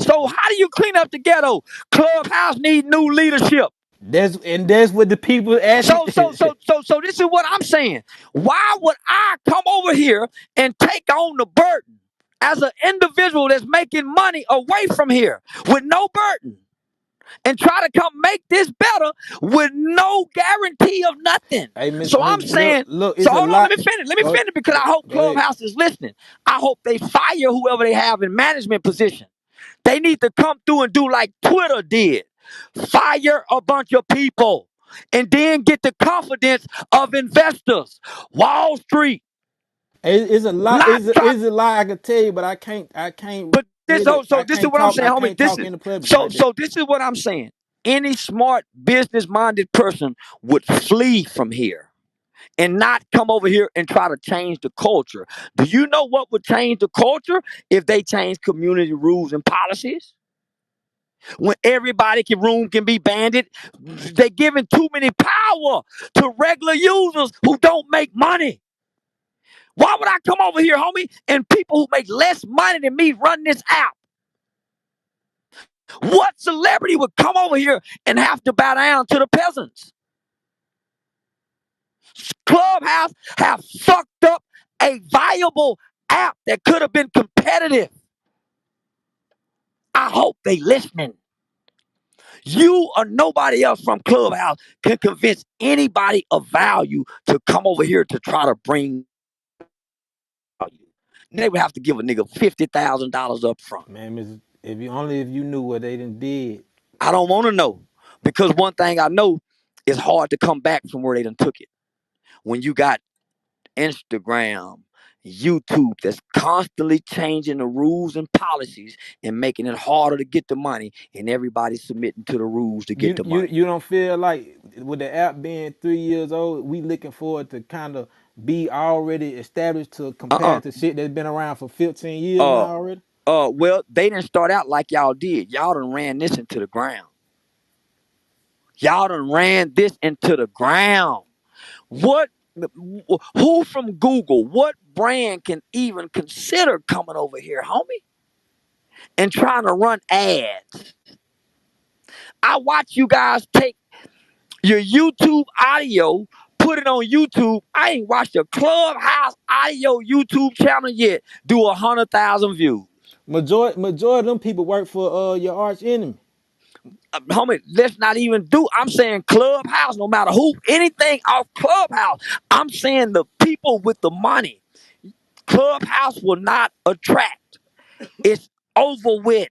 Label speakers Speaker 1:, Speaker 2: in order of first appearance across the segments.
Speaker 1: So how do you clean up the ghetto? Clubhouse need new leadership.
Speaker 2: That's what the people
Speaker 1: So, so,
Speaker 2: asking.
Speaker 1: so, so, so this is what I'm saying. Why would I come over here and take on the burden as an individual that's making money away from here with no burden and try to come make this better with no guarantee of nothing?
Speaker 2: Hey,
Speaker 1: So I'm saying,
Speaker 2: look,
Speaker 1: so
Speaker 2: it's a
Speaker 1: hold on, let
Speaker 2: lot.
Speaker 1: me finish. Let me
Speaker 2: Go,
Speaker 1: finish because I hope
Speaker 2: go ahead.
Speaker 1: Clubhouse is listening. I hope they fire whoever they have in management position. They need to come through and do like Twitter did. Fire a bunch of people and then get the confidence of investors. Wall Street,
Speaker 2: It's a lot.
Speaker 1: not try.
Speaker 2: It's a lot I could tell you, but I can't
Speaker 1: But this,
Speaker 2: really,
Speaker 1: so this is what I'm saying,
Speaker 2: I
Speaker 1: homie.
Speaker 2: can't
Speaker 1: This
Speaker 2: talk
Speaker 1: is
Speaker 2: in the public
Speaker 1: so
Speaker 2: like that.
Speaker 1: so. This is what I'm saying. Any smart business-minded person would flee from here and not come over here and try to change the culture. Do you know what would change the culture if they change community rules and policies? When everybody can room can be banded, they giving too many power to regular users who don't make money. Why would I come over here, homie, and people who make less money than me run this app? What celebrity would come over here and have to bow down to the peasants? Clubhouse have fucked up a viable app that could have been competitive. I hope they listening. You or nobody else from Clubhouse can convince anybody of value to come over here to try to bring value. They would have to give a nigga $50,000 up front.
Speaker 2: Man, if you knew what they done did.
Speaker 1: I don't want to know because one thing I know is hard to come back from where they done took it. When you got Instagram, YouTube that's constantly changing the rules and policies and making it harder to get the money, and everybody submitting to the rules to get the money.
Speaker 2: You don't feel like with the app being 3 years old, we looking forward to kind of be already established to compare
Speaker 1: Uh
Speaker 2: to shit that's been around for 15 years
Speaker 1: uh.
Speaker 2: now already?
Speaker 1: Well, they didn't start out like y'all did. Y'all done ran this into the ground. Y'all done ran this into the ground. What? Who from Google? What brand can even consider coming over here, homie, and trying to run ads? I watch you guys take your YouTube audio, put it on YouTube. I ain't watched a Clubhouse audio YouTube channel yet do 100,000 views.
Speaker 2: Majority of them people work for your arch enemy.
Speaker 1: Homie, let's not even do. I'm saying Clubhouse, no matter who, anything off Clubhouse. I'm saying the people with the money. Clubhouse will not attract. It's over with.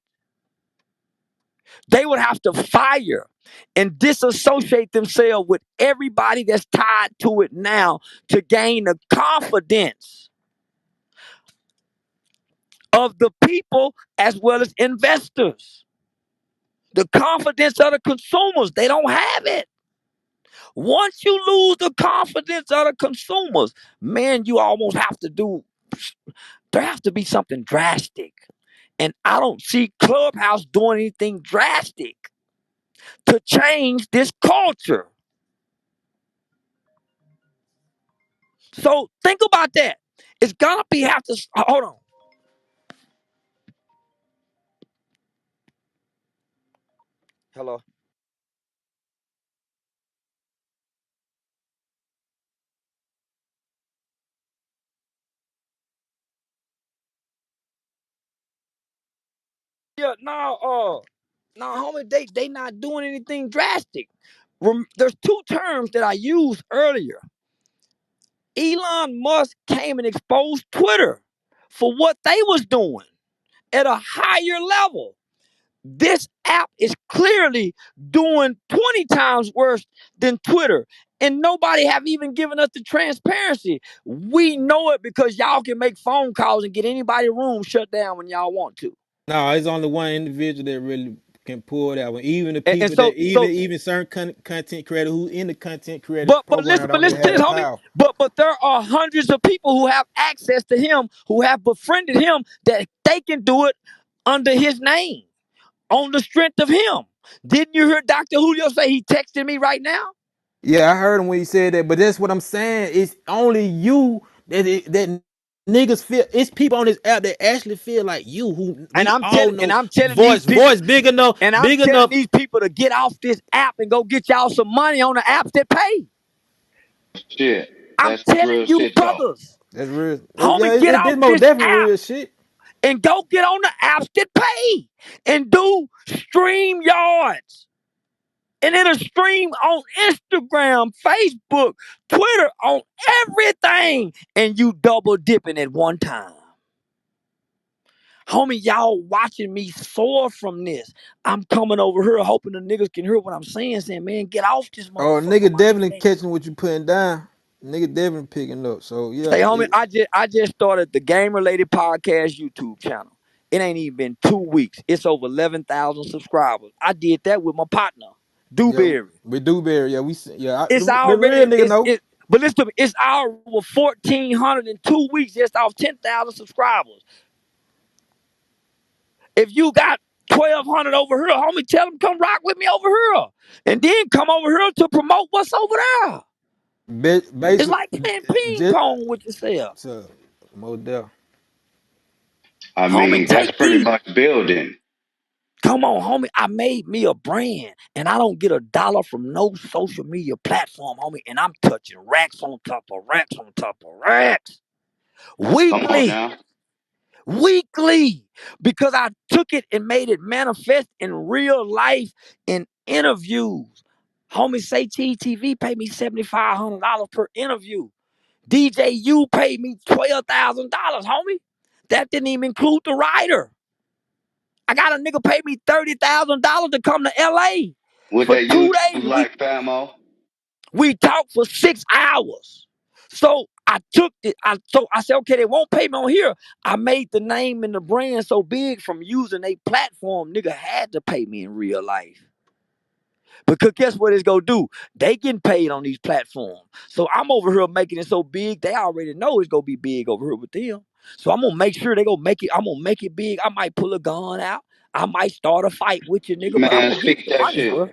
Speaker 1: They would have to fire and disassociate themselves with everybody that's tied to it now to gain the confidence of the people as well as investors. The confidence of the consumers, they don't have it. Once you lose the confidence of the consumers, man, you almost have to do, there has to be something drastic. And I don't see Clubhouse doing anything drastic to change this culture. So think about that. It's gonna be have to hold on. Hello. Yeah, no, homie, they not doing anything drastic. There's two terms that I used earlier. Elon Musk came and exposed Twitter for what they was doing at a higher level. This app is clearly doing 20 times worse than Twitter. And nobody have even given us the transparency. We know it because y'all can make phone calls and get anybody room shut down when y'all want to.
Speaker 2: No, it's only one individual that really can pull that one. Even the
Speaker 1: And
Speaker 2: people
Speaker 1: so
Speaker 2: that
Speaker 1: so
Speaker 2: even certain content creator who in the content creator
Speaker 1: but
Speaker 2: program
Speaker 1: listen, but
Speaker 2: don't even
Speaker 1: listen to
Speaker 2: have
Speaker 1: this,
Speaker 2: the
Speaker 1: homie.
Speaker 2: power.
Speaker 1: But there are hundreds of people who have access to him, who have befriended him, that they can do it under his name, on the strength of him. Didn't you hear Dr. Julio say he texted me right now?
Speaker 2: Yeah, I heard him when he said that, but that's what I'm saying. It's only you that niggas feel it's people on this app that actually feel like you who
Speaker 1: And
Speaker 2: we
Speaker 1: I'm
Speaker 2: all
Speaker 1: telling and
Speaker 2: know
Speaker 1: I'm telling these people
Speaker 2: voice big enough,
Speaker 1: and I'm
Speaker 2: big
Speaker 1: telling
Speaker 2: enough.
Speaker 1: these people to get off this app and go get y'all some money on the apps that pay.
Speaker 3: Shit.
Speaker 1: I'm
Speaker 3: That's
Speaker 1: telling
Speaker 3: real
Speaker 1: you,
Speaker 3: shit though.
Speaker 2: That's
Speaker 1: brothers,
Speaker 2: real. Yeah,
Speaker 1: homie, get
Speaker 2: this
Speaker 1: off
Speaker 2: most
Speaker 1: this
Speaker 2: definitely
Speaker 1: app
Speaker 2: real shit.
Speaker 1: and go get on the apps that pay and do stream yards. And it'll stream on Instagram, Facebook, Twitter, on everything. And you double dipping at one time. Homie, y'all watching me soar from this. I'm coming over here hoping the niggas can hear what I'm saying, man, get off this
Speaker 2: Oh,
Speaker 1: motherfucker,
Speaker 2: nigga
Speaker 1: man.
Speaker 2: definitely catching what you putting down. Nigga definitely picking up. So
Speaker 1: Say,
Speaker 2: yeah,
Speaker 1: homie, I just started the Game Related Podcast YouTube channel. It ain't even been 2 weeks. It's over 11,000 subscribers. I did that with my partner,
Speaker 2: yeah,
Speaker 1: Dewberry.
Speaker 2: we do bear. Yeah,
Speaker 1: It's
Speaker 2: the real
Speaker 1: already
Speaker 2: nigga know.
Speaker 1: but listen to me, it's already over 1,400 in 2 weeks just off 10,000 subscribers. If you got 1,200 over here, homie, tell them come rock with me over here. And then come over here to promote what's over there. It's
Speaker 2: Basically,
Speaker 1: like playing ping
Speaker 2: just
Speaker 1: pong with yourself.
Speaker 2: so model.
Speaker 3: I
Speaker 1: Homie,
Speaker 3: mean, that's
Speaker 1: take
Speaker 3: pretty
Speaker 1: these.
Speaker 3: much building.
Speaker 1: Come on, homie. I made me a brand and I don't get a dollar from no social media platform, homie. And I'm touching racks on top of racks on top of racks.
Speaker 3: Come on
Speaker 1: Weekly.
Speaker 3: now.
Speaker 1: Weekly. Because I took it and made it manifest in real life in interviews. Homie, say TTV paid me $7,500 per interview. DJ U paid me $12,000, homie. That didn't even include the rider. I got a nigga pay me $30,000 to come to LA
Speaker 3: With
Speaker 1: for
Speaker 3: that
Speaker 1: 2 days.
Speaker 3: YouTube like famo.
Speaker 1: We talked for 6 hours. So I took it. I said, okay, they won't pay me on here. I made the name and the brand so big from using a platform. Nigga had to pay me in real life. Because guess what it's gonna do? They getting paid on these platforms. So I'm over here making it so big, they already know it's gonna be big over here with them. So I'm gonna make sure they gonna make it, I'm gonna make it big. I might pull a gun out. I might start a fight with you, nigga, but I'm
Speaker 3: Man,
Speaker 1: gonna give you
Speaker 3: speak
Speaker 1: your
Speaker 3: that
Speaker 1: money's
Speaker 3: shit.
Speaker 1: worth.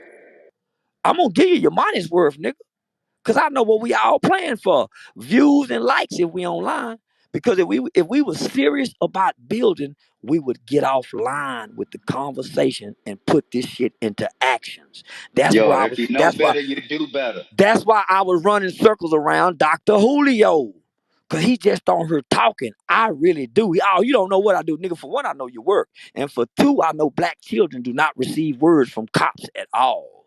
Speaker 1: I'm gonna give you your money's worth, nigga. Cause I know what we all playing for. Views and likes if we online. Because if we were serious about building, we would get offline with the conversation and put this shit into actions. That's
Speaker 3: Yo,
Speaker 1: where I
Speaker 3: if
Speaker 1: was
Speaker 3: you know
Speaker 1: that's why
Speaker 3: better, you do better.
Speaker 1: that's why I was running circles around Dr. Julio. Cause he just on here talking. I really do. Oh, you don't know what I do, nigga. For one, I know your work. And for two, I know black children do not receive words from cops at all.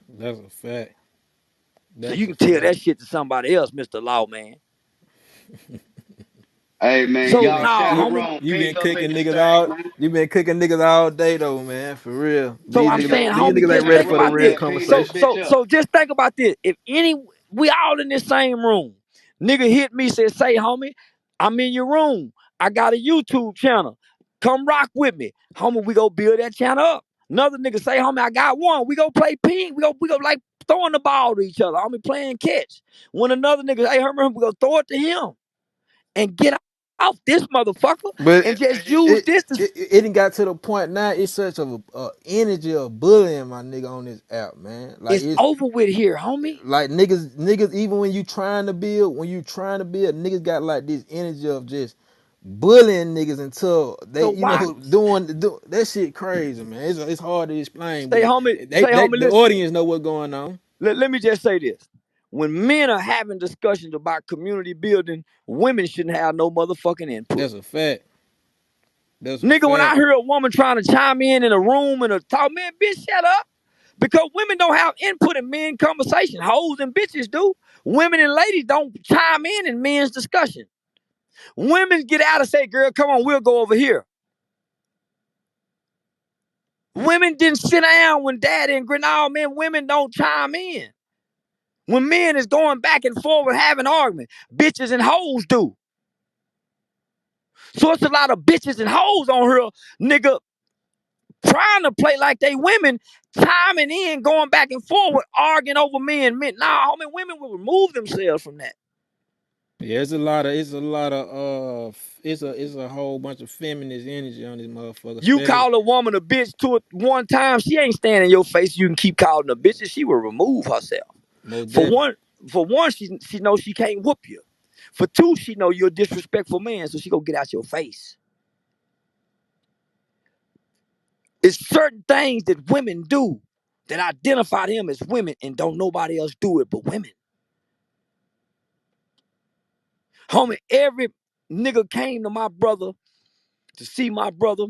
Speaker 2: That's a fact.
Speaker 1: So
Speaker 2: That's
Speaker 1: you
Speaker 2: a
Speaker 1: can tell
Speaker 2: fact.
Speaker 1: that shit to somebody else, Mr. Lawman.
Speaker 3: Hey man,
Speaker 1: So
Speaker 2: You
Speaker 1: no,
Speaker 2: been
Speaker 3: y'all share the
Speaker 2: you
Speaker 1: homie.
Speaker 3: room.
Speaker 2: you
Speaker 3: Ping
Speaker 2: been
Speaker 3: up in
Speaker 2: cooking
Speaker 3: this
Speaker 2: niggas
Speaker 3: thing,
Speaker 2: all
Speaker 3: man.
Speaker 2: you been cooking niggas all day though, man. For real.
Speaker 1: So I'm
Speaker 3: Ping up,
Speaker 1: saying,
Speaker 2: These
Speaker 1: homie,
Speaker 2: niggas ain't
Speaker 1: just
Speaker 2: ready
Speaker 1: think
Speaker 3: this
Speaker 2: for the
Speaker 1: about
Speaker 2: real
Speaker 1: this.
Speaker 3: thing, man. Ping
Speaker 1: So
Speaker 3: this
Speaker 2: conversation.
Speaker 1: so
Speaker 3: bitch up.
Speaker 1: so just think about this. If any we all in the same room, nigga hit me, said, say, homie, I'm in your room. I got a YouTube channel. Come rock with me. Homie, we go build that channel up. Another nigga say, homie, I got one. We go play ping. We go like throwing the ball to each other. Homie playing catch. When another nigga, hey, homie, we go throw it to him and get off this motherfucker
Speaker 2: But
Speaker 1: and just use this to
Speaker 2: it didn't got to the point now. It's such a energy of bullying my nigga on this app, man. Like
Speaker 1: it's
Speaker 2: it's
Speaker 1: over with here, homie.
Speaker 2: like niggas even when you trying to build, niggas got like this energy of just bullying niggas until they
Speaker 1: So why
Speaker 2: doing that shit crazy, man. It's hard to explain,
Speaker 1: say
Speaker 2: but
Speaker 1: homie,
Speaker 2: they the
Speaker 1: listen.
Speaker 2: audience know what's going on.
Speaker 1: Let me just say this. When men are having discussions about community building, women shouldn't have no motherfucking input.
Speaker 2: That's a fact. That's a
Speaker 1: Nigga, when I
Speaker 2: fact.
Speaker 1: hear a woman trying to chime in a room and a talk, man, bitch, shut up. Because women don't have input in men conversation. Hoes and bitches do. Women and ladies don't chime in men's discussion. Women get out and say, girl, come on, we'll go over here. Women didn't sit down when daddy and Grenal, man, women don't chime in. When men is going back and forward having argument, bitches and hoes do. So it's a lot of bitches and hoes on here, nigga, trying to play like they women, chiming in, going back and forward, arguing over men. Nah, homie, women will remove themselves from that.
Speaker 2: Yeah, it's a whole bunch of feminist energy on this motherfucker,
Speaker 1: You
Speaker 2: especially
Speaker 1: call a woman a bitch to it one time, she ain't standing in your face. You can keep calling her bitches. She will remove herself.
Speaker 2: most
Speaker 1: For
Speaker 2: definitely.
Speaker 1: one, she knows she can't whoop you. For two, she know you're a disrespectful man, so she gonna get out your face. It's certain things that women do that identify them as women and don't nobody else do it but women. Homie, every nigga came to my brother to see my brother.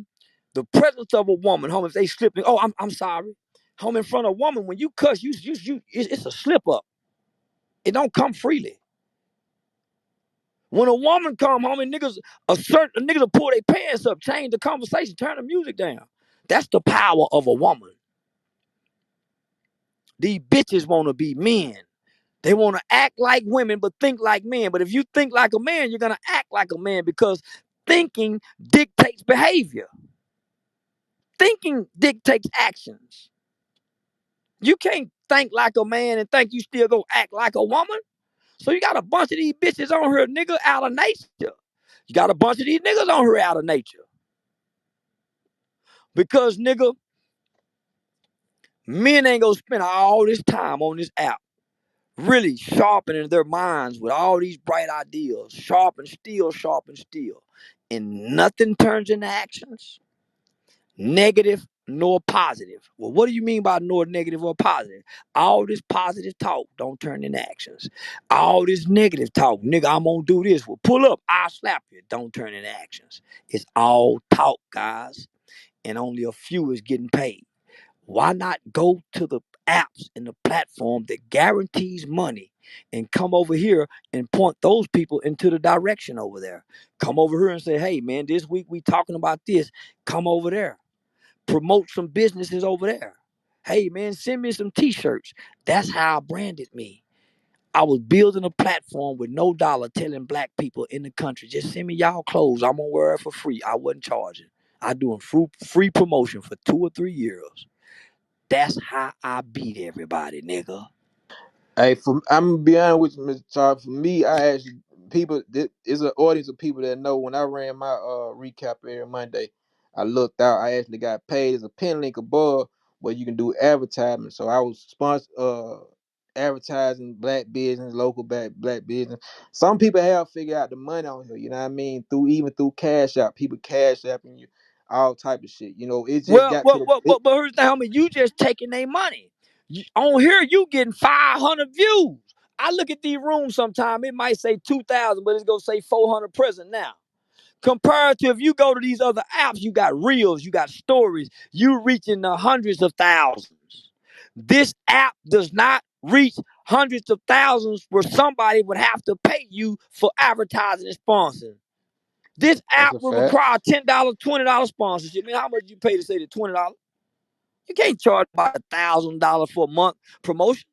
Speaker 1: The presence of a woman, homie, if they slipping, oh, I'm sorry. Homie, in front of a woman, when you cuss, it's a slip up. It don't come freely. When a woman come home and niggas will pull their pants up, change the conversation, turn the music down. That's the power of a woman. These bitches want to be men. They want to act like women, but think like men. But if you think like a man, you're going to act like a man because thinking dictates behavior. Thinking dictates actions. You can't think like a man and think you still go act like a woman. So you got a bunch of these bitches on here, nigga, out of nature. You got a bunch of these niggas on here out of nature. Because, nigga, men ain't gonna spend all this time on this app really sharpening their minds with all these bright ideas, sharp and still. And nothing turns into actions, negative nor positive. Well, what do you mean by nor negative or positive? All this positive talk don't turn into actions. All this negative talk, nigga, I'm gonna do this. Well, pull up, I'll slap you. Don't turn into actions. It's all talk, guys. And only a few is getting paid. Why not go to the apps and the platform that guarantees money and come over here and point those people into the direction over there? Come over here and say, hey, man, this week we talking about this. Come over there. Promote some businesses over there. Hey, man, send me some t-shirts. That's how I branded me. I was building a platform with no dollar telling black people in the country, just send me y'all clothes. I'm going to wear it for free. I wasn't charging. I doing free promotion for 2 or 3 years. That's how I beat everybody, nigga.
Speaker 2: Hey, I'm gonna be honest with you, Mr. Charles. For me, I actually it's an audience of people that know when I ran my recap every Monday, I looked out. I actually got paid. There's a pin link above where you can do advertisement. So I was sponsored advertising black business, local black business. Some people have figured out the money on here. You know what I mean? Through Cash App, people Cash Apping you all type of shit. You know, it just
Speaker 1: Well,
Speaker 2: got to
Speaker 1: well,
Speaker 2: the
Speaker 1: well, but here's the thing, homie. You just taking their money. On here, you getting 500 views. I look at these rooms sometime. It might say 2,000, but it's gonna say 400 present now. Compared to if you go to these other apps, you got reels, you got stories, you reaching the hundreds of thousands. This app does not reach hundreds of thousands where somebody would have to pay you for advertising and sponsoring. This
Speaker 2: That's
Speaker 1: app
Speaker 2: a
Speaker 1: will
Speaker 2: fact.
Speaker 1: require $10, $20 sponsorship. I mean, how much you pay to say the $20? You can't charge about $1,000 for a month promotion.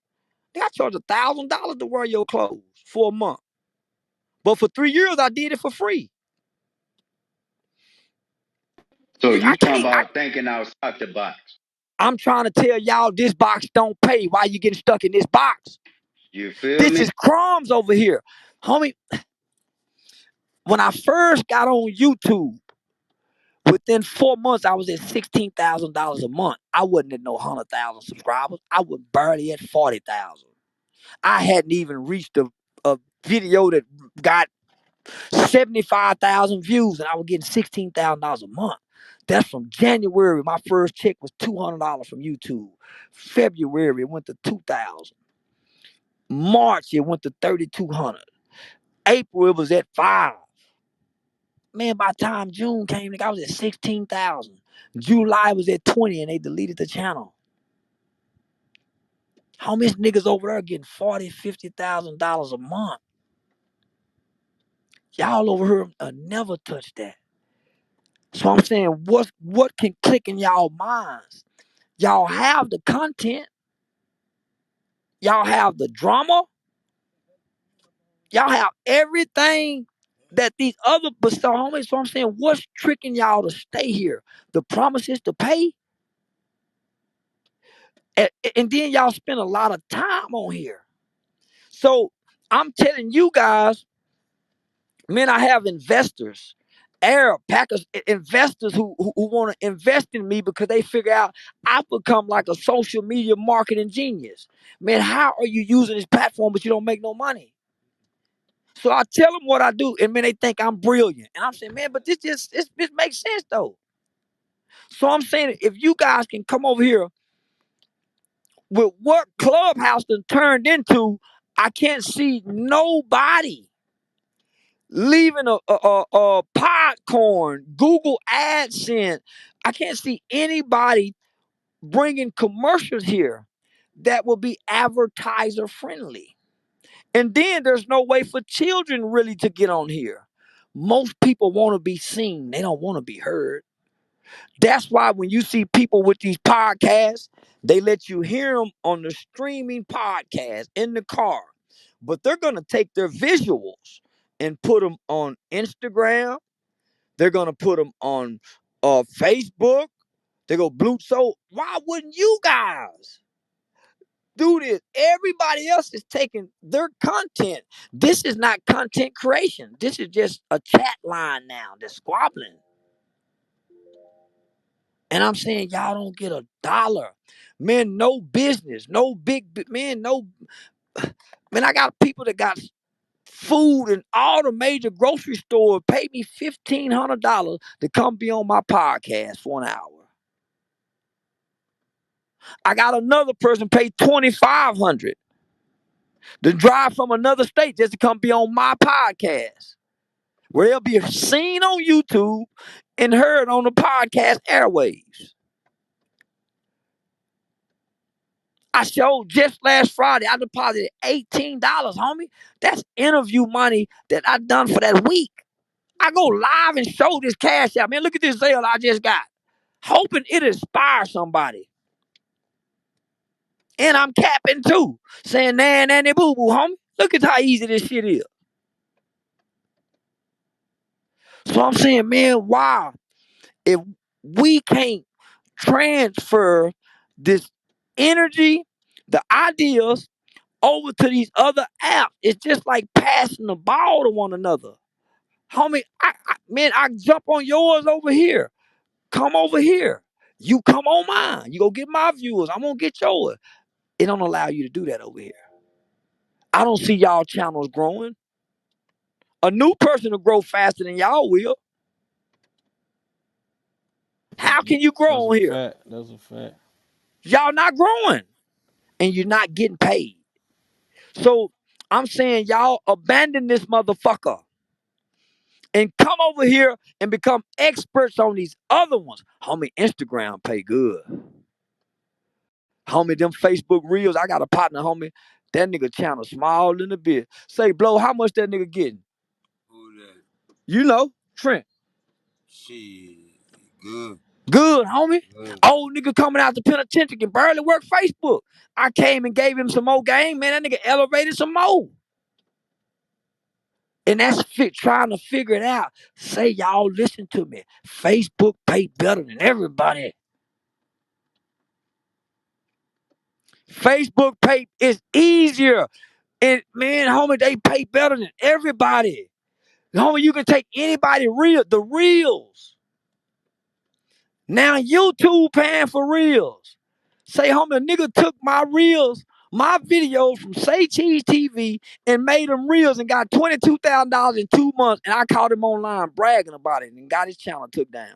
Speaker 1: They got charge $1,000 to wear your clothes for a month. But for 3 years, I did it for free.
Speaker 3: So
Speaker 1: I
Speaker 3: you talking
Speaker 1: can't.
Speaker 3: about thinking outside the box.
Speaker 1: I'm trying to tell y'all this box don't pay. Why you getting stuck in this box?
Speaker 3: You feel
Speaker 1: This is
Speaker 3: me?
Speaker 1: crumbs over here. Homie, when I first got on YouTube, within 4 months, I was at $16,000 a month. I wasn't at no 100,000 subscribers. I was barely at 40,000. I hadn't even reached a video that got 75,000 views, and I was getting $16,000 a month. That's from January. My first check was $200 from YouTube. February, it went to 2,000. March, it went to 3,200. April, it was at 5. Man, by the time June came, I was at 16,000. July was at 20, and they deleted the channel. How many niggas over there getting $40,000, $50,000 a month? Y'all over here never touch that. So I'm saying, what can click in y'all minds? Y'all have the content. Y'all have the drama. Y'all have everything that these other homies. So I'm saying, what's tricking y'all to stay here? The promises to pay, and then y'all spend a lot of time on here. So I'm telling you guys, man, I have investors, Arab Packers, investors who want to invest in me because they figure out I've become like a social media marketing genius. Man, how are you using this platform but you don't make no money? So I tell them what I do, and man, they think I'm brilliant. And I'm saying, man, but this makes sense though. So I'm saying, if you guys can come over here with what Clubhouse done turned into, I can't see nobody leaving a Podcorn, Google AdSense. I can't see anybody bringing commercials here that will be advertiser friendly. And then there's no way for children really to get on here. Most people want to be seen, they don't want to be heard. That's why when you see people with these podcasts, they let you hear them on the streaming podcast in the car. But they're going to take their visuals and put them on Instagram. They're going to put them on Facebook. They go blue. So why wouldn't you guys do this? Everybody else is taking their content. This is not content creation. This is just a chat line now. They're squabbling. And I'm saying y'all don't get a dollar. Man, no business, no big man, no man. I got people that got food in all the major grocery stores pay me $1,500 to come be on my podcast for an hour. I got another person pay $2,500 to drive from another state just to come be on my podcast, where they'll be seen on YouTube and heard on the podcast airwaves. I showed just last Friday, I deposited $18, homie. That's interview money that I done for that week. I go live and show this cash out. Man, look at this sale I just got. Hoping it inspires somebody. And I'm capping too. Saying nanny boo boo, homie. Look at how easy this shit is. So I'm saying, man, wow. If we can't transfer this energy, the ideas over to these other apps, it's just like passing the ball to one another. Homie, man, I jump on yours over here. Come over here. You come on mine. You go get my viewers. I'm gonna get yours. It don't allow you to do that over here. I don't see y'all channels growing. A new person will grow faster than y'all will. How can you
Speaker 2: That's
Speaker 1: grow
Speaker 2: a
Speaker 1: on here?
Speaker 2: fact. That's a fact.
Speaker 1: Y'all not growing and you're not getting paid. So I'm saying y'all abandon this motherfucker and come over here and become experts on these other ones. Homie, Instagram pay good. Homie, them Facebook reels, I got a partner, homie. That nigga channel small in a bit. Say, blow, how much that nigga getting? Who that? You know, Trent. Shit, good. Good, homie. Good. Old nigga coming out the penitentiary can barely work Facebook. I came and gave him some more game, man. That nigga elevated some more. And that's trying to figure it out. Say, y'all listen to me. Facebook pay better than everybody. Facebook pay is easier. And man, homie, they pay better than everybody. Homie, you can take anybody the reels. Now YouTube paying for reels. Say, homie, a nigga took my reels, my videos from Say Cheese TV and made them reels and got $22,000 in 2 months. And I caught him online bragging about it and got his channel took down.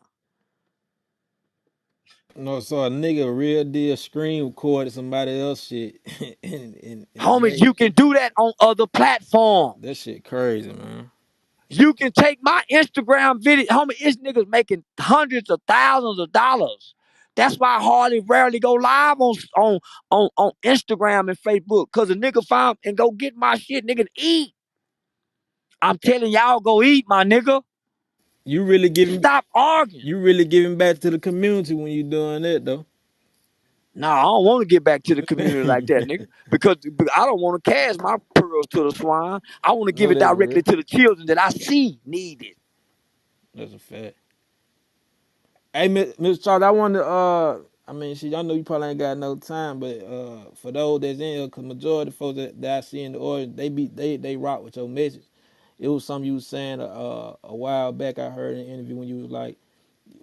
Speaker 2: No, so a nigga real deal screen recorded somebody else shit and
Speaker 1: Homies,
Speaker 2: made
Speaker 1: you can do that on other platforms.
Speaker 2: that shit crazy, man.
Speaker 1: You can take my Instagram video. Homie, it's niggas making hundreds of thousands of dollars. That's why I hardly rarely go live on Instagram and Facebook. Cause a nigga find and go get my shit, nigga, eat. I'm telling y'all, go eat, my nigga.
Speaker 2: You really giving
Speaker 1: Stop arguing.
Speaker 2: you really giving back to the community when you doing that though.
Speaker 1: Nah, I don't want to get back to the community like that, nigga. Because I don't want to cast my pearls to the swine. I want to give
Speaker 2: No,
Speaker 1: it
Speaker 2: that's
Speaker 1: directly
Speaker 2: real.
Speaker 1: to the children that I see need it.
Speaker 2: That's a fact. Hey, Mr. Charles, I wonder. I mean, shit, I know you probably ain't got no time, but for those that's in here, cause majority of folks that I see in the audience, they rock with your message. It was something you was saying a while back. I heard in an interview when you was like,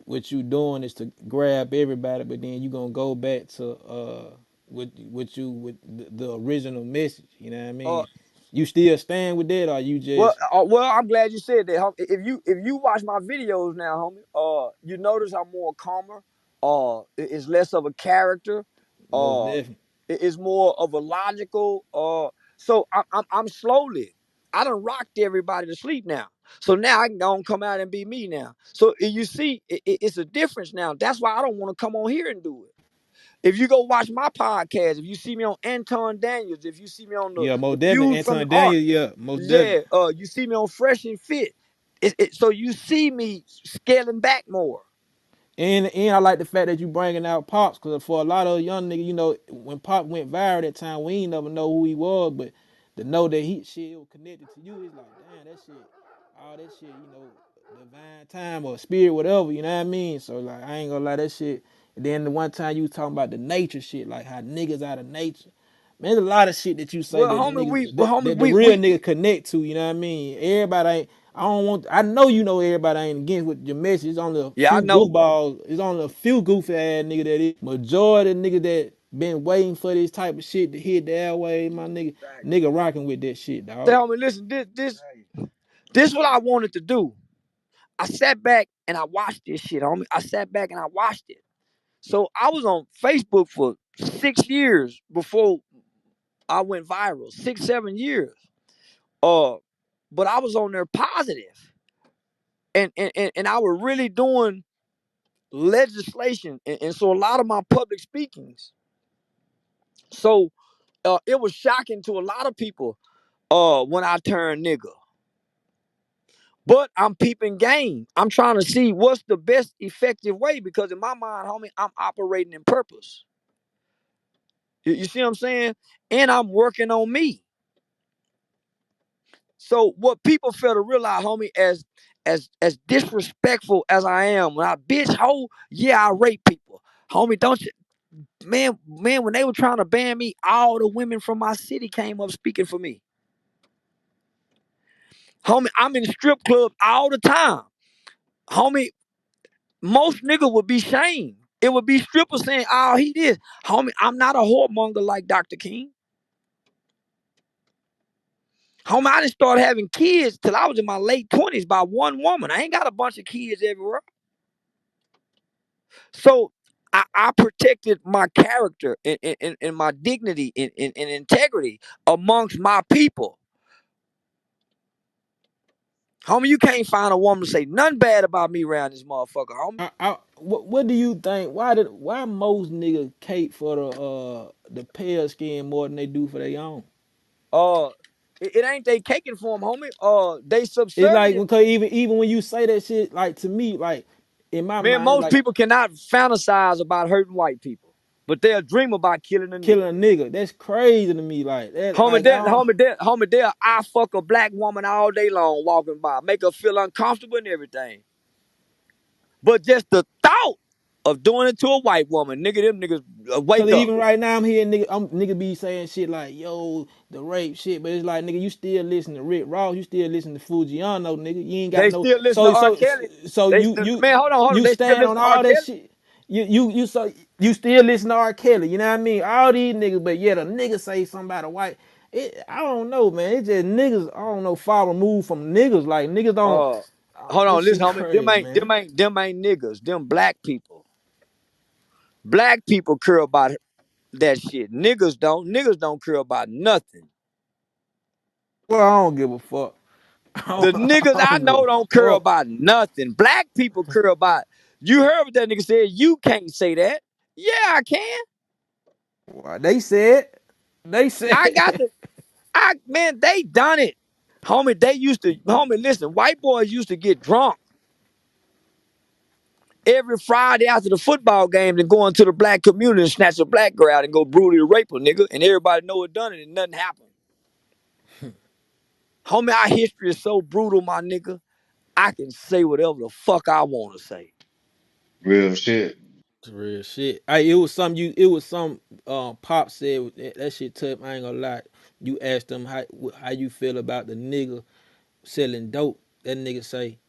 Speaker 2: what you doing is to grab everybody, but then you gonna go back to with the original message. You know what I
Speaker 1: Uh,
Speaker 2: mean? You still stand with that, or you
Speaker 1: Well,
Speaker 2: just
Speaker 1: I'm glad you said that. If you watch my videos now, homie, you notice I'm more calmer. It's less of a character.
Speaker 2: most
Speaker 1: Uh,
Speaker 2: definitely?
Speaker 1: it's more of a logical. So I'm slowly. I done rocked everybody to sleep now. So now I can go and come out and be me now. So you see, it's a difference now. That's why I don't want to come on here and do it. If you go watch my podcast, if you see me on Anton Daniels, if you see me on
Speaker 2: Yeah,
Speaker 1: the
Speaker 2: most definitely.
Speaker 1: Views from the
Speaker 2: Anton
Speaker 1: Ark,
Speaker 2: Daniel, yeah, most
Speaker 1: yeah,
Speaker 2: definitely.
Speaker 1: you see me on Fresh and Fit. So you see me scaling back more.
Speaker 2: And I like the fact that you bringing out Pops, cause for a lot of young niggas, you know, when Pop went viral that time, we ain't never know who he was, but to know that he shit it was connected to you, it's like, damn, that shit, all that shit, you know, divine time or spirit, whatever, you know what I mean? So like, I ain't gonna lie, that shit. And then the one time you was talking about the nature shit, like how niggas out of nature. Man, there's a lot of shit that you say
Speaker 1: Well,
Speaker 2: that
Speaker 1: homie,
Speaker 2: niggas
Speaker 1: we, well, homie,
Speaker 2: that the real nigga connect to, you know what I mean? Everybody ain't I don't want I know you know everybody ain't against with your message. It's only a
Speaker 1: yeah, I
Speaker 2: few
Speaker 1: know.
Speaker 2: goofballs, it's only a few goofy ass nigga that is. Majority of niggas that been waiting for this type of shit to hit the airway, my nigga rocking with that shit,
Speaker 1: Say,
Speaker 2: dog.
Speaker 1: homie, listen, this what I wanted to do. I sat back and I watched this shit, homie. I sat back and I watched it. So I was on Facebook for 6 years before I went viral. 6, 7 years. Uh, but I was on there positive, and I was really doing legislation, and so a lot of my public speakings. So it was shocking to a lot of people when I turned nigga. But I'm peeping game. I'm trying to see what's the best effective way because in my mind, homie, I'm operating in purpose. You see what I'm saying? And I'm working on me. So what people fail to realize, homie, as disrespectful as I am, when I bitch hoe, yeah, I rape people. Homie, don't you man, when they were trying to ban me, all the women from my city came up speaking for me. Homie, I'm in strip clubs all the time. Homie, most niggas would be shamed. It would be strippers saying, oh, he did. Homie, I'm not a whoremonger like Dr. King. Homie, I didn't start having kids till I was in my late 20s by one woman. I ain't got a bunch of kids everywhere. So I protected my character and my dignity and integrity amongst my people. Homie, you can't find a woman to say nothing bad about me around this motherfucker, homie.
Speaker 2: What do you think? Why most niggas cape for the pale skin more than they do for their own?
Speaker 1: Uh, it ain't they caking for them, homie. They
Speaker 2: It's like
Speaker 1: subservient.
Speaker 2: because even when you say that shit, like to me, like in my
Speaker 1: Man,
Speaker 2: mind, it's
Speaker 1: most
Speaker 2: like
Speaker 1: people cannot fantasize about hurting white people, but they'll dream about killing a nigga.
Speaker 2: killing a nigga. That's crazy to me. Like that,
Speaker 1: Homie,
Speaker 2: like I
Speaker 1: that,
Speaker 2: don't.
Speaker 1: homie, that, homie, there, I fuck a black woman all day long walking by, make her feel uncomfortable and everything. But just the thought of doing it to a white woman, nigga, them niggas
Speaker 2: Cause
Speaker 1: wake up.
Speaker 2: even right now I'm hearing nigga be saying shit like yo the rape shit, but it's like nigga you still listen to Rick Ross, you still listen to Fujiano, nigga. You ain't got
Speaker 1: They
Speaker 2: no
Speaker 1: still listen to
Speaker 2: so
Speaker 1: R.
Speaker 2: so
Speaker 1: Kelly.
Speaker 2: so
Speaker 1: They
Speaker 2: you
Speaker 1: still,
Speaker 2: you
Speaker 1: man, hold on.
Speaker 2: you
Speaker 1: They still
Speaker 2: stand on
Speaker 1: listen to R.
Speaker 2: all that
Speaker 1: Kelly.
Speaker 2: shit. You so you still listen to R. Kelly, you know what I mean? All these niggas, but yet a nigga say something about a white. I don't know, man. It's just niggas. I don't know. Far removed from niggas. Like niggas don't.
Speaker 1: Uh, Hold
Speaker 2: This
Speaker 1: on, listen,
Speaker 2: shit
Speaker 1: homie. Them
Speaker 2: crazy,
Speaker 1: ain't, them
Speaker 2: man.
Speaker 1: ain't, them ain't niggas. Them black people. Black people care about that shit. Niggas don't. Niggas don't care about nothing.
Speaker 2: Well, I don't give a fuck.
Speaker 1: The
Speaker 2: I
Speaker 1: niggas I
Speaker 2: don't give a
Speaker 1: know don't care
Speaker 2: fuck.
Speaker 1: about nothing. Black people care about. You heard what that nigga said. You can't say that. Yeah, I can.
Speaker 2: Well, they said. They
Speaker 1: I got
Speaker 2: said.
Speaker 1: the. Man, they done it, homie. They used to. Homie, listen. White boys used to get drunk every Friday after the football game and go into the black community and snatch a black girl out and go brutally rape a nigga, and everybody know it done it and nothing happened. Homie, our history is so brutal, my nigga. I can say whatever the fuck I want to say.
Speaker 3: Real shit.
Speaker 2: It's real shit. It was some It was some. Pop said that shit tough. I ain't gonna lie. You asked them how you feel about the nigga selling dope. That nigga say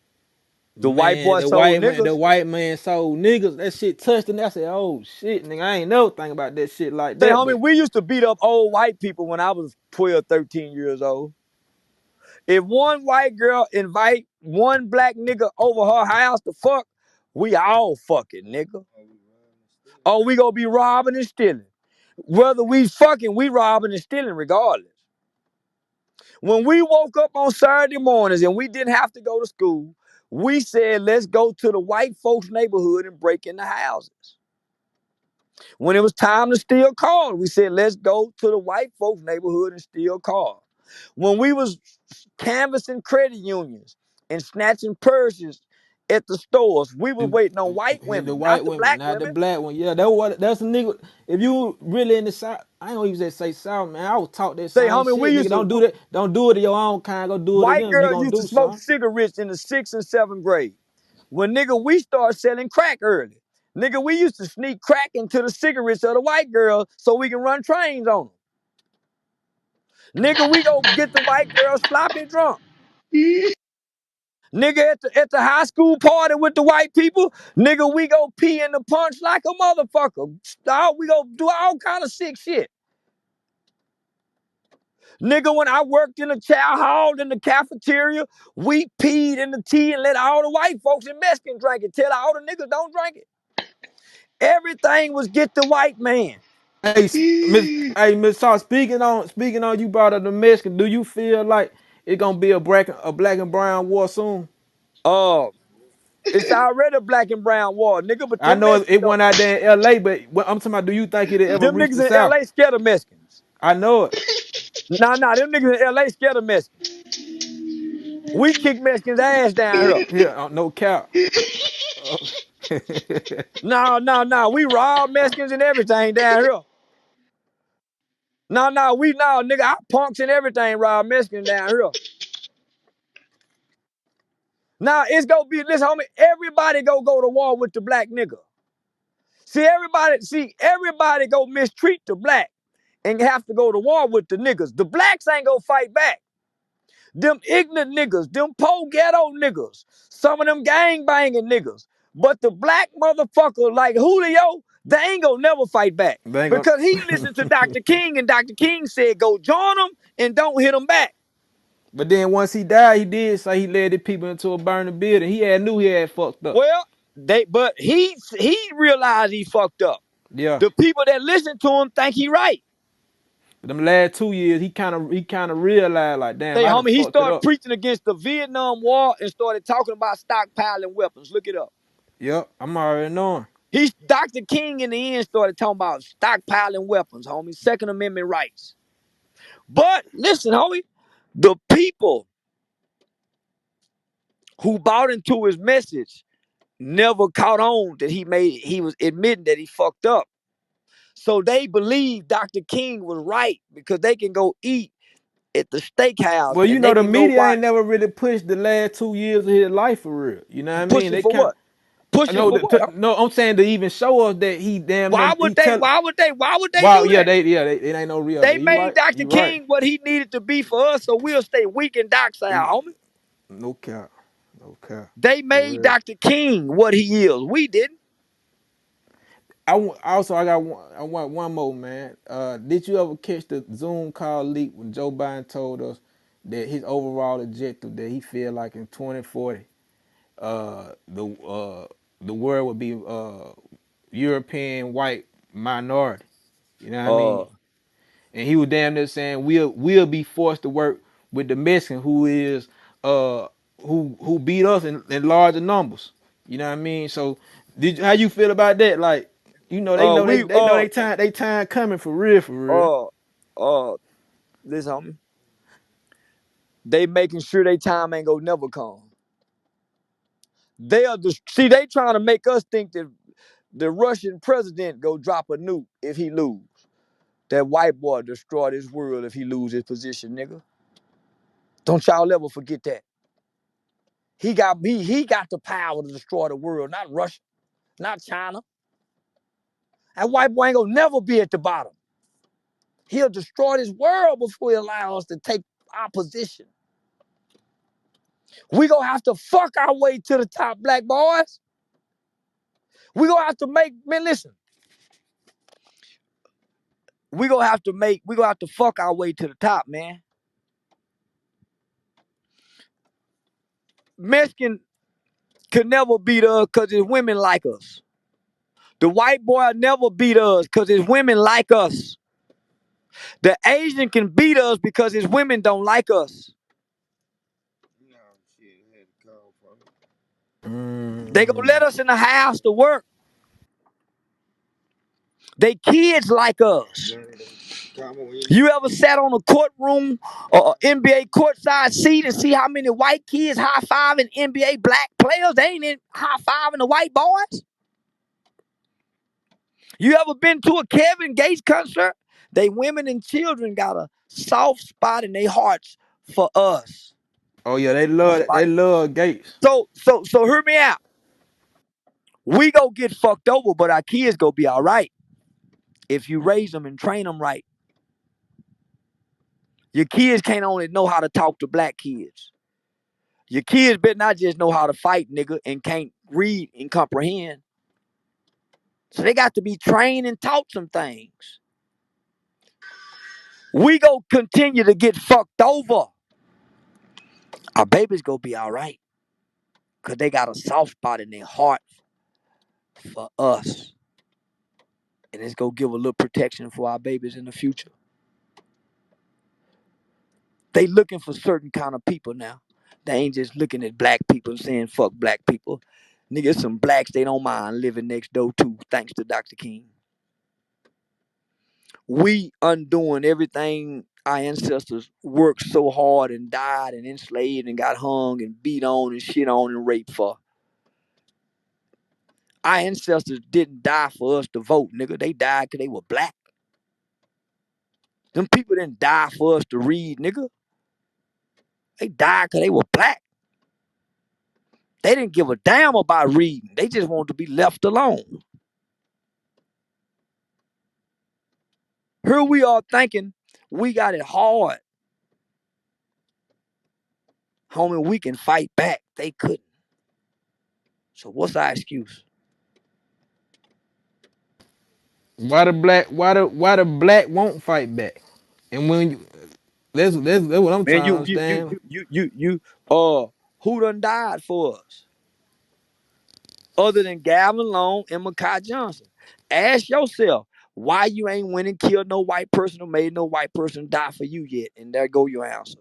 Speaker 1: The white
Speaker 2: Man,
Speaker 1: boy sold
Speaker 2: the
Speaker 1: niggas.
Speaker 2: white man sold niggas. That shit touched and I said, oh shit, nigga, I ain't never think about that shit like
Speaker 1: Say,
Speaker 2: that.
Speaker 1: homie,
Speaker 2: But
Speaker 1: we used to beat up old white people when I was 12, 13 years old. If one white girl invite one black nigga over her house to fuck, we all fucking, nigga. Oh, we gonna be robbing and stealing. Whether we fucking, we robbing and stealing regardless. When we woke up on Saturday mornings and we didn't have to go to school, we said, let's go to the white folks' neighborhood and break in the houses. When it was time to steal cars, we said, let's go to the white folks' neighborhood and steal cars. When we was canvassing credit unions and snatching purses at the stores, we was waiting on white
Speaker 2: the
Speaker 1: women, not
Speaker 2: white
Speaker 1: the
Speaker 2: women,
Speaker 1: black
Speaker 2: not the
Speaker 1: women.
Speaker 2: black one. Yeah, that's a nigga. If you really in the South, I ain't gonna even say South, man. I was taught that
Speaker 1: Say,
Speaker 2: same
Speaker 1: homie, we
Speaker 2: shit. Nigga,
Speaker 1: used
Speaker 2: don't
Speaker 1: to,
Speaker 2: do that. Don't do it to your own kind. Go do it to
Speaker 1: white
Speaker 2: them if you
Speaker 1: girls
Speaker 2: gonna
Speaker 1: used to
Speaker 2: do
Speaker 1: smoke
Speaker 2: something.
Speaker 1: cigarettes in the 6th and 7th grade. When nigga, we started selling crack early. Nigga, we used to sneak crack into the cigarettes of the white girls so we can run trains on them. Nigga, we go get the white girls sloppy drunk. Nigga, at the high school party with the white people, nigga, we go pee in the punch like a motherfucker. We go do all kind of sick shit. Nigga, when I worked in the chow hall in the cafeteria, we peed in the tea and let all the white folks and Mexicans drink it. Tell all the niggas don't drink it. Everything was get the white man.
Speaker 2: Hey, Miss Shaw, speaking on you brought up the Mexican. Do you feel like it gonna be a black and brown war soon?
Speaker 1: Uh, it's already a black and brown war, nigga, but
Speaker 2: I
Speaker 1: them
Speaker 2: know it
Speaker 1: Mexicans
Speaker 2: went out there in L.A., but I'm talking about, do you think it'll ever
Speaker 1: them
Speaker 2: reach
Speaker 1: niggas
Speaker 2: the
Speaker 1: in
Speaker 2: South?
Speaker 1: LA scared of Mexicans.
Speaker 2: I know it.
Speaker 1: Nah, them niggas in LA scared of Mexicans. We kick Mexicans ass down here.
Speaker 2: Yeah, no cap.
Speaker 1: No. We rob Mexicans and everything down here. No, nigga, our punks and everything rob Mexicans down here. Now it's gonna be, listen, homie, everybody go to war with the black nigga. Everybody go mistreat the black and have to go to war with the niggas. The blacks ain't gonna fight back. Them ignorant niggas, them poor ghetto niggas, some of them gang banging niggas. But the black motherfucker like Julio, they ain't gonna never fight back.
Speaker 2: They ain't
Speaker 1: Because he
Speaker 2: gonna.
Speaker 1: listened to Dr. King and Dr. King said, go join them and don't hit them back.
Speaker 2: But then once he died, he did say he led the people into a burning building. Knew he had fucked up.
Speaker 1: Well, but he realized he fucked up.
Speaker 2: Yeah.
Speaker 1: The people that listen to him think he right.
Speaker 2: But them last 2 years, he kind of realized like, damn,
Speaker 1: Say,
Speaker 2: I done
Speaker 1: homie, he
Speaker 2: fucked it
Speaker 1: started
Speaker 2: up.
Speaker 1: preaching against the Vietnam War and started talking about stockpiling weapons. Look it up.
Speaker 2: Yep, I'm already knowing.
Speaker 1: Dr. King in the end started talking about stockpiling weapons, homie, Second Amendment rights. But listen, homie, the people who bought into his message never caught on that he was admitting that he fucked up. So they believe Dr. King was right because they can go eat at the steakhouse
Speaker 2: Well,
Speaker 1: and they
Speaker 2: the
Speaker 1: can go
Speaker 2: media
Speaker 1: watch.
Speaker 2: ain't never really pushed the last 2 years of his life for real. You know what I mean?
Speaker 1: Pushing
Speaker 2: They
Speaker 1: for
Speaker 2: kind
Speaker 1: what? Pushing
Speaker 2: no,
Speaker 1: for what?
Speaker 2: no. I'm saying to even show us that he damn
Speaker 1: Why
Speaker 2: them. He
Speaker 1: would they?
Speaker 2: tell.
Speaker 1: Why would they
Speaker 2: Wow,
Speaker 1: do
Speaker 2: yeah,
Speaker 1: that?
Speaker 2: it ain't no real.
Speaker 1: They
Speaker 2: But you
Speaker 1: made
Speaker 2: right,
Speaker 1: Dr.
Speaker 2: you right.
Speaker 1: King what he needed to be for us, so we'll stay weak and docile, homie.
Speaker 2: No cap, no cap,
Speaker 1: They
Speaker 2: for
Speaker 1: made
Speaker 2: real.
Speaker 1: Dr. King what he is. We didn't.
Speaker 2: I got one. I want one more, man. Did you ever catch the Zoom call leak when Joe Biden told us that his overall objective that he feel like in 2040, the world would be European white minority. You know what I
Speaker 1: Uh,
Speaker 2: mean? And he was damn near saying we'll be forced to work with the Mexican uh who beat us in larger numbers. You know what I mean? So how you feel about that? Like,
Speaker 1: we,
Speaker 2: they know they time coming for real, for real.
Speaker 1: uh, uh, listen, homie. They making sure they time ain't gonna never come. They trying to make us think that the Russian president go drop a nuke if he lose. That white boy destroy this world if he lose his position, nigga. Don't y'all ever forget that. He got the power to destroy the world, not Russia, not China. That white boy ain't gonna never be at the bottom. He'll destroy this world before he allows us to take our position. We gonna have to fuck our way to the top, black boys. We gonna have to make, man, listen. We gonna have to fuck our way to the top, man. Mexican could never beat us because it's women like us. The white boy never beat us because it's women like us. The Asian can beat us because his women don't like us.
Speaker 3: No, shit, had to call for it.
Speaker 1: They gonna let us in the house to work. They kids like us.
Speaker 3: Learn them. Come on in.
Speaker 1: You ever sat on a courtroom or NBA courtside seat and see how many white kids high-fiving NBA black players? They ain't in high-fiving the white boys. You ever been to a Kevin Gates concert? They women and children got a soft spot in their hearts for us.
Speaker 2: Oh yeah, they
Speaker 1: Soft
Speaker 2: love
Speaker 1: spot.
Speaker 2: they love Gates.
Speaker 1: So hear me out. We go get fucked over, but our kids go be all right if you raise them and train them right. Your kids can't only know how to talk to black kids. Your kids better not just know how to fight, nigga, and can't read and comprehend. So they got to be trained and taught some things. We go continue to get fucked over. Our babies go be all right. Because they got a soft spot in their heart for us. And it's going to give a little protection for our babies in the future. They looking for certain kind of people now. They ain't just looking at black people and saying fuck black people. Nigga, some blacks they don't mind living next door too, thanks to Dr. King. We undoing everything our ancestors worked so hard and died and enslaved and got hung and beat on and shit on and raped for. Our ancestors didn't die for us to vote, nigga. They died because they were black. Them people didn't die for us to read, nigga. They died because they were black. They didn't give a damn about reading. They just wanted to be left alone. Here we are thinking we got it hard. Homie, we can fight back. They couldn't. So what's our excuse?
Speaker 2: Why the black won't fight back? And when you that's what I'm
Speaker 1: Man,
Speaker 2: trying to understand.
Speaker 1: who done died for us? Other than Gavin Long and Makai Johnson. Ask yourself, why you ain't went and killed no white person or made no white person die for you yet? And there go your answer.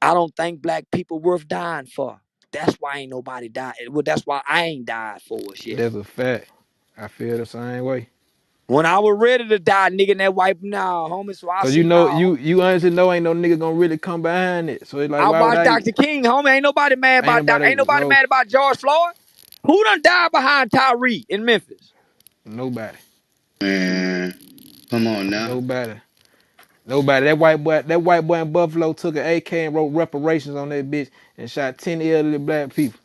Speaker 1: I don't think black people worth dying for. That's why ain't nobody died. Well, that's why I ain't died for us yet.
Speaker 2: That's a fact. I feel the same way.
Speaker 1: When I was ready to die, nigga, and that white, nah, homie, so I
Speaker 2: Cause
Speaker 1: see,
Speaker 2: you know
Speaker 1: nah,
Speaker 2: you honestly know ain't no nigga gonna really come behind it. So it's like
Speaker 1: I
Speaker 2: why would
Speaker 1: watched
Speaker 2: I?
Speaker 1: Dr. King, homie.
Speaker 2: Ain't
Speaker 1: Ain't
Speaker 2: nobody
Speaker 1: nobody
Speaker 2: no
Speaker 1: mad about George Floyd. Who done died behind Tyree in Memphis?
Speaker 2: nobody
Speaker 3: Man, come on now.
Speaker 2: nobody nobody. That white boy in Buffalo took an AK and wrote reparations on that bitch and shot 10 elderly black people.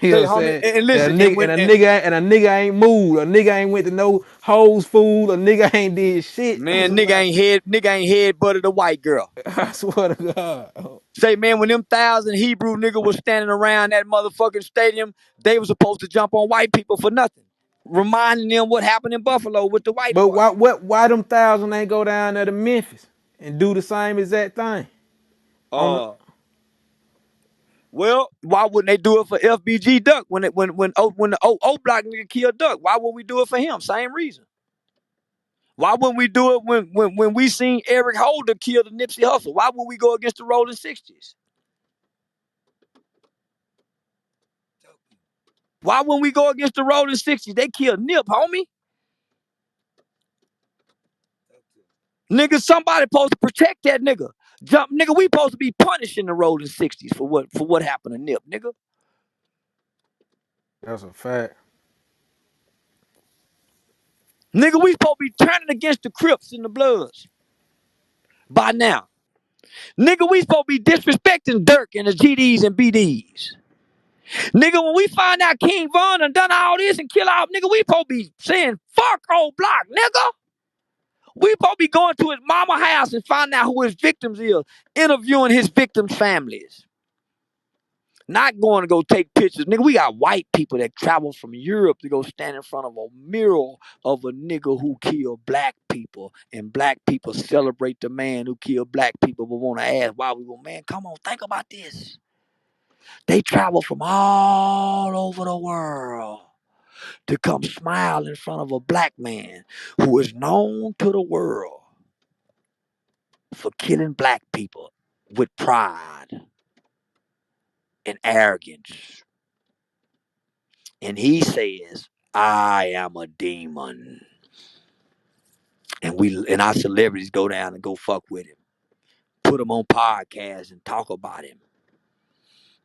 Speaker 2: You know
Speaker 1: Say,
Speaker 2: what I'm
Speaker 1: homie,
Speaker 2: saying?
Speaker 1: and
Speaker 2: And
Speaker 1: listen,
Speaker 2: a nigga and a nigga and a nigga ain't moved. A nigga ain't went to no hoes food. A nigga ain't did shit. On
Speaker 1: man,
Speaker 2: somebody.
Speaker 1: nigga ain't head butted a white girl.
Speaker 2: I swear to God.
Speaker 1: Say, man, when them 1,000 Hebrew niggas was standing around that motherfucking stadium, they was supposed to jump on white people for nothing. Reminding them what happened in Buffalo with the white
Speaker 2: But
Speaker 1: boy.
Speaker 2: why them 1,000 ain't go down there to Memphis and do the same exact thing? On the,
Speaker 1: Uh, well, why wouldn't they do it for FBG Duck when the O Block nigga killed Duck? Why wouldn't we do it for him? Same reason. Why wouldn't we do it when we seen Eric Holder kill the Nipsey Hussle? Why would we go against the Rolling 60s? Why wouldn't we go against the Rolling 60s? They killed Nip, homie. Nigga, somebody supposed to protect that nigga. Jump, nigga, we supposed to be punishing the Rolling 60s for what happened to Nip, nigga.
Speaker 2: that's a fact.
Speaker 1: Nigga, we supposed to be turning against the Crips and the Bloods by now. Nigga, we supposed to be disrespecting Dirk and the GDs and BDs. Nigga, when we find out King Von done all this and kill out, nigga, we supposed to be saying, fuck old block, nigga. We supposed to be going to his mama house and find out who his victims is, interviewing his victims' families. Not going to go take pictures. Nigga, we got white people that travel from Europe to go stand in front of a mural of a nigga who killed black people. And black people celebrate the man who killed black people, but want to ask why we go, man, come on, think about this. They travel from all over the world to come smile in front of a black man who is known to the world for killing black people with pride and arrogance. And he says, I am a demon. And our celebrities go down and go fuck with him. Put him on podcasts and talk about him.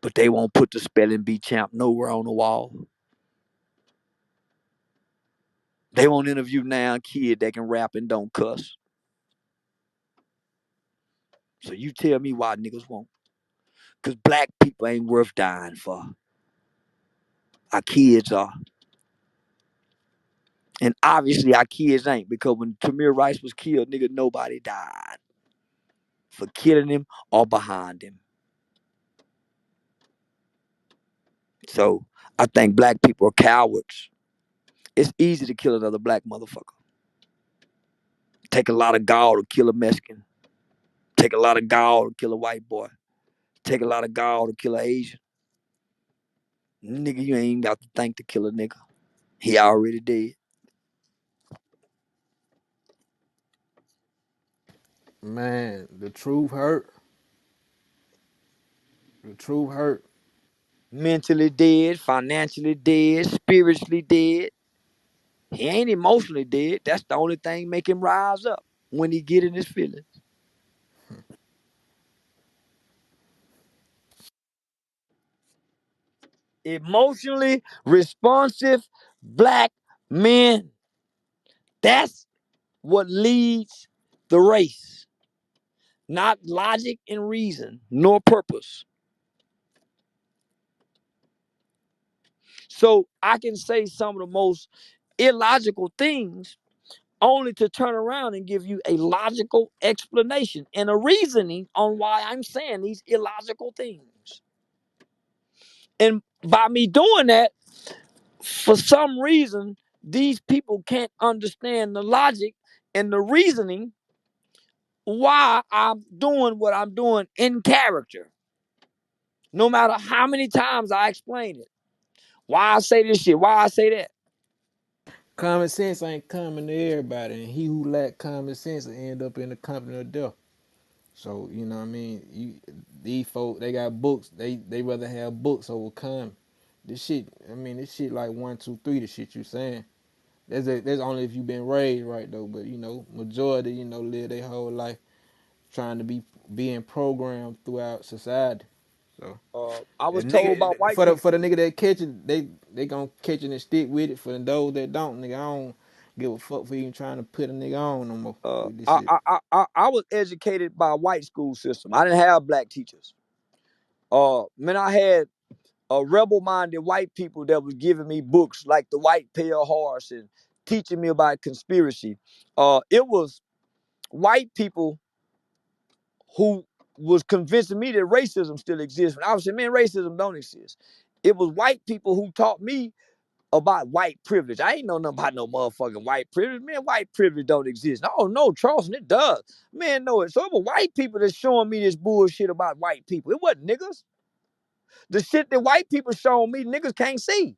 Speaker 1: But they won't put the spelling bee champ nowhere on the wall. They won't interview now a kid that can rap and don't cuss. So you tell me why niggas won't. Because black people ain't worth dying for. Our kids are. And obviously our kids ain't, because when Tamir Rice was killed, nigga, nobody died for killing him or behind him. So I think black people are cowards. It's easy to kill another black motherfucker. Take a lot of gall to kill a Mexican. Take a lot of gall to kill a white boy. Take a lot of gall to kill an Asian. Nigga, you ain't got to think to kill a nigga. He already dead.
Speaker 2: Man, the truth hurt. The truth hurt.
Speaker 1: Mentally dead, financially dead, spiritually dead. He ain't emotionally dead. That's the only thing make him rise up when he get in his feelings. Emotionally responsive black men. That's what leads the race. Not logic and reason, nor purpose. So I can say some of the most illogical things only to turn around and give you a logical explanation and a reasoning on why I'm saying these illogical things. And by me doing that, for some reason, these people can't understand the logic and the reasoning why I'm doing what I'm doing in character. No matter how many times I explain it. Why I say this shit, why I say that.
Speaker 2: Common sense ain't coming to everybody, and he who lack common sense will end up in the company of death. So you know what I mean. These folk, they got books. They rather have books over common. This shit, I mean, this shit like one, two, three. The shit you saying. That's only if you been raised right though. But you know, majority, you know, live their whole life trying to be being programmed throughout society. So
Speaker 1: I
Speaker 2: the
Speaker 1: was told by
Speaker 2: nigga
Speaker 1: white
Speaker 2: for
Speaker 1: people.
Speaker 2: the nigga that catch it, they gonna catch it and stick with it. For those that don't, nigga, I don't give a fuck for even trying to put a nigga on no more with this
Speaker 1: I,
Speaker 2: shit.
Speaker 1: I I was educated by a white school system. I didn't have black teachers. Man, I had rebel-minded white people that was giving me books like The White Pale Horse and teaching me about conspiracy. It was white people who was convincing me that racism still exists. When I was saying, man, racism don't exist. It was white people who taught me about white privilege. I ain't know nothing about no motherfucking white privilege. Man, white privilege don't exist. Oh no, Charleston, it does. Man, no, it. So it was white people that's showing me this bullshit about white people. It wasn't niggas. The shit that white people showing me, niggas can't see.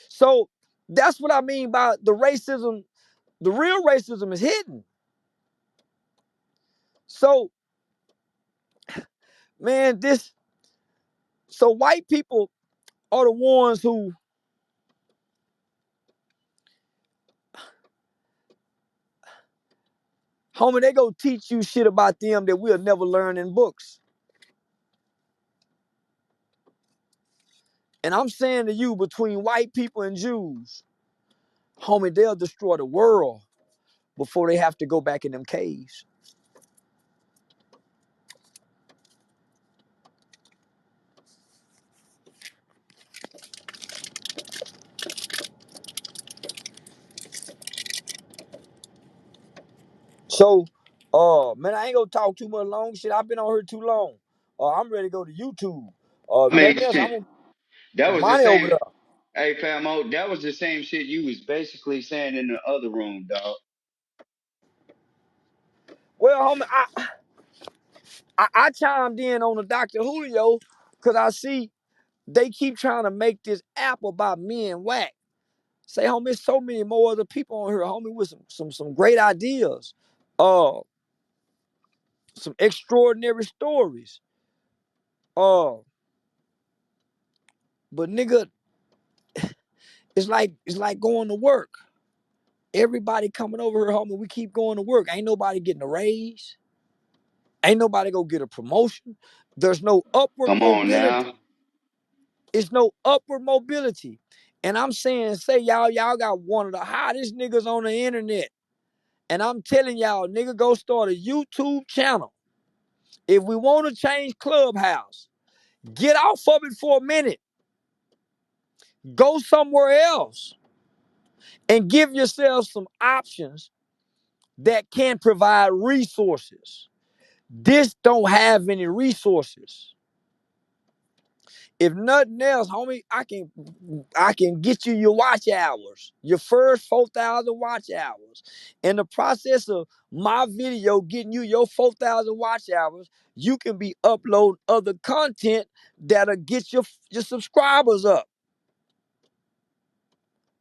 Speaker 1: So that's what I mean by the racism. The real racism is hidden. So, man, so white people are the ones who, homie, they go teach you shit about them that we'll never learn in books. And I'm saying to you, between white people and Jews, homie, they'll destroy the world before they have to go back in them caves. So, man, I ain't gonna talk too much long. Shit, I've been on here too long. I'm ready to go to YouTube.
Speaker 4: Made
Speaker 1: Nothing else. I'm
Speaker 4: sense.
Speaker 1: gonna
Speaker 4: That was the
Speaker 1: money over
Speaker 4: same.
Speaker 1: there.
Speaker 4: Hey, Famo, that was the same shit you was basically saying in the other room, dog.
Speaker 1: Well, homie, I chimed in on the Dr. Julio because I see they keep trying to make this app about me and Wack. Say, homie, there's so many more other people on here, homie, with some great ideas. Uh, some extraordinary stories. Uh, but nigga, it's like going to work. Everybody coming over here, homie. We keep going to work. Ain't nobody getting a raise. Ain't nobody go get a promotion. There's no upward
Speaker 4: Come on
Speaker 1: mobility.
Speaker 4: now.
Speaker 1: It's no upward mobility. And I'm saying, say y'all got one of the hottest niggas on the internet. And I'm telling y'all, nigga, go start a YouTube channel. If we want to change Clubhouse, get off of it for a minute. Go somewhere else and give yourself some options that can provide resources. This don't have any resources. If nothing else, homie, I can get you your watch hours, your first 4,000 watch hours. In the process of my video getting you your 4,000 watch hours, you can be uploading other content that'll get your subscribers up.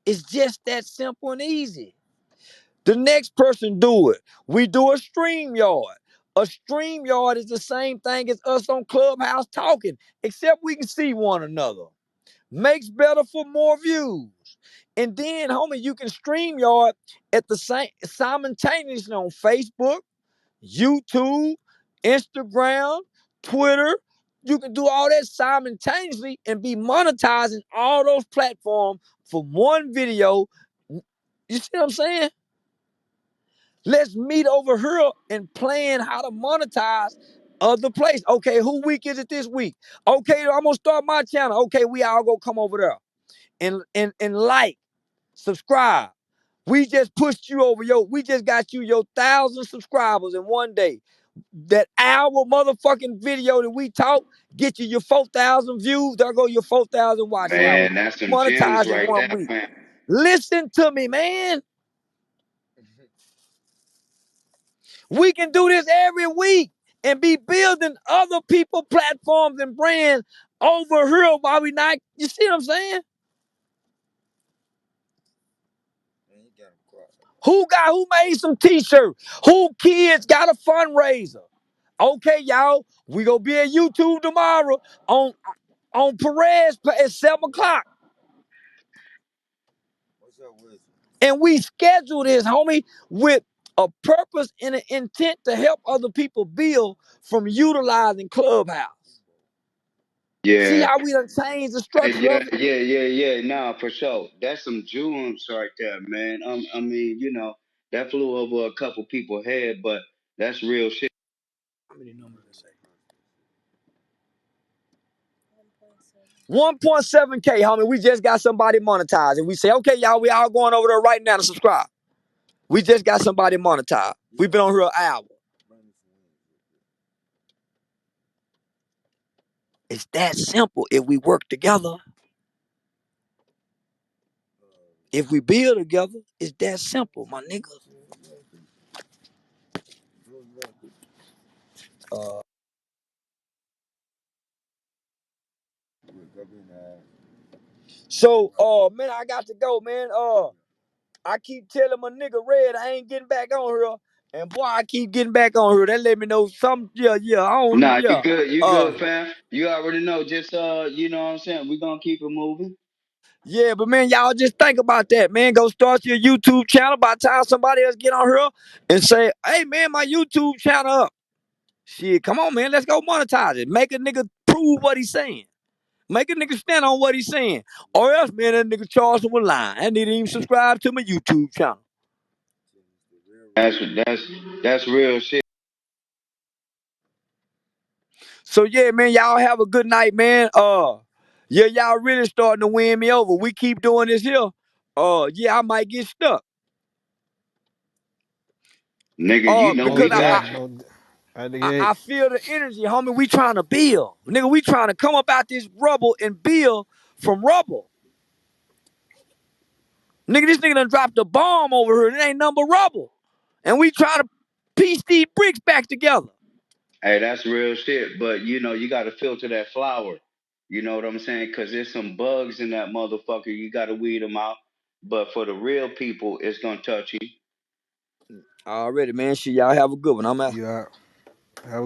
Speaker 1: It's just that simple and easy. The next person do it. We do a stream yard. A stream yard is the same thing as us on Clubhouse talking, except we can see one another. Makes better for more views. And then, homie, you can stream yard at the same simultaneously on Facebook, YouTube, Instagram, Twitter. You can do all that simultaneously and be monetizing all those platforms for one video. You see what I'm saying? Let's meet over here and plan how to monetize other place. Okay, who week is it this week? Okay, I'm gonna start my channel. Okay, we all gonna come over there and like, subscribe. We just pushed you over we just got you your 1,000 subscribers in one day. That hour motherfucking video that we talk, get you your 4,000 views. There go your 4,000 watch hours.
Speaker 4: Man, that's some gems
Speaker 1: Monetize in
Speaker 4: right
Speaker 1: 1
Speaker 4: there,
Speaker 1: week.
Speaker 4: man.
Speaker 1: Listen to me, man. We can do this every week and be building other people platforms and brands over here while we not. You see what I'm saying? Who made some t-shirts? Who kids got a fundraiser? Okay, y'all, we gonna be at YouTube tomorrow on Perez at 7 o'clock. And we schedule this, homie, with a purpose and an intent to help other people build from utilizing Clubhouse. See
Speaker 4: Yeah.
Speaker 1: how we done changed the
Speaker 4: Hey,
Speaker 1: structure
Speaker 4: yeah,
Speaker 1: of it?
Speaker 4: yeah, yeah, yeah. Nah, for sure. That's some gems right there, man. I mean, that flew over a couple people's head, but that's real shit.
Speaker 1: How many numbers it say? 1.7K, homie. We just got somebody monetized. And we say, okay, y'all, we all going over there right now to subscribe. We just got somebody monetized. We've been on here an hour. It's that simple if we work together. If we build together, it's that simple, my nigga. Uh, man, I got to go, man. I keep telling my nigga Red I ain't getting back on here. And boy, I keep getting back on here. That let me know some,
Speaker 4: Nah,
Speaker 1: yeah.
Speaker 4: you good, fam. You already know. Just you know what I'm saying? We're gonna keep it moving.
Speaker 1: Yeah, but man, y'all just think about that, man. Go start your YouTube channel by the time somebody else get on here and say, hey, man, my YouTube channel up. Shit, come on, man. Let's go monetize it. Make a nigga prove what he's saying. Make a nigga stand on what he's saying. Or else, man, that nigga Charleston was lying. I didn't even subscribe to my YouTube channel.
Speaker 4: That's that's real shit.
Speaker 1: So yeah, man, y'all have a good night, man. Yeah, y'all really starting to win me over. We keep doing this here. Yeah, I might get stuck.
Speaker 4: Nigga, you know
Speaker 5: No
Speaker 1: Because
Speaker 4: we
Speaker 5: doubt,
Speaker 4: got you.
Speaker 5: no. Out the gate.
Speaker 1: I feel the energy, homie. We trying to build, nigga. We trying to come up out this rubble and build from rubble, nigga. This nigga done dropped a bomb over here. It ain't number rubble, and we try to piece these bricks back together.
Speaker 4: Hey, that's real shit. But you know, you gotta filter that flour. You know what I'm saying? Cause there's some bugs in that motherfucker. You gotta weed them out. But for the real people, it's gonna touch you.
Speaker 1: Already, man. Shit, y'all have a good one. I'm out.
Speaker 5: You out. Have